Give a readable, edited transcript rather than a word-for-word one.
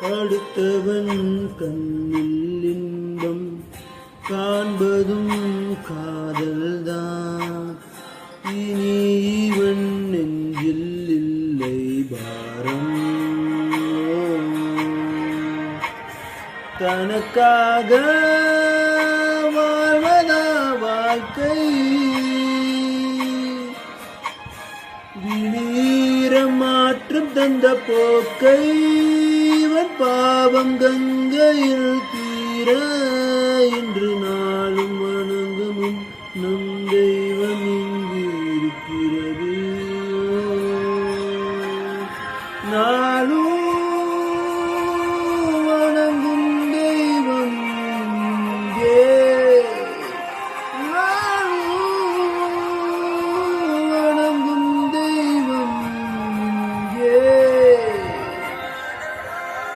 அடுத்தவன் கண்ணில் இன்பம் காண்பதும் காதல்தான். இனி இவன் நெஞ்சில் இல்லை பாரம். தனக்காக வாழ்வதா வாழ்க்கை, வீரம் மாற்றம் தந்த போக்கை இவன் பாவம் கங்கையில் தீர இன்று நான்